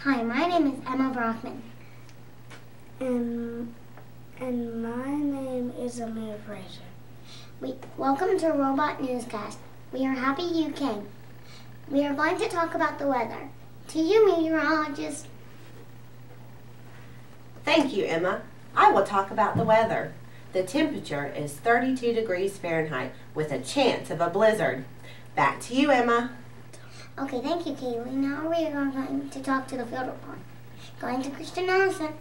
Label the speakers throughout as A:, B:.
A: Hi, my name is Emma Brockman.
B: And my name is Amir Fraser.
A: Welcome to Robot Newscast. We are happy you came. We are going to talk about the weather. To you, meteorologist.
C: Thank you, Emma. I will talk about the weather. The temperature is 32 degrees Fahrenheit with a chance of a blizzard. Back to you, Emma.
A: Okay, thank you, Kaylee. Now we are going to talk to the field report. Going to Kristen Nelson.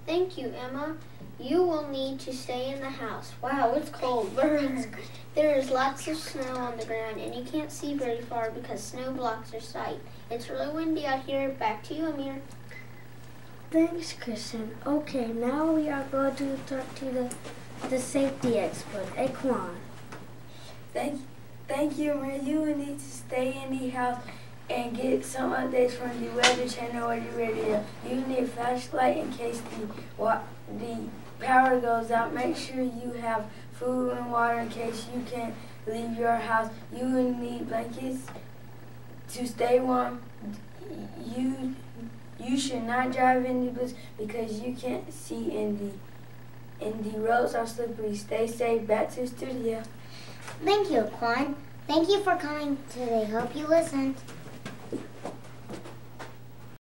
D: Thank you, Emma. You will need to stay in the house. Wow, it's cold. Burns. There is lots of snow on the ground, and you can't see very far because snow blocks your sight. It's really windy out here. Back to you, Amir.
B: Thanks, Kristen. Okay, now we are going to talk to the safety expert, Ekwan.
E: Thank you, Amir. You will need to stay in the house and get some updates from the Weather Channel or the radio. You need a flashlight in case the power goes out. Make sure you have food and water in case you can't leave your house. You will need blankets to stay warm. You should not drive in the blizzard because you can't see and the roads are slippery. Stay safe. Back to the studio.
A: Thank you, Quan. Thank you for coming today. Hope you listened.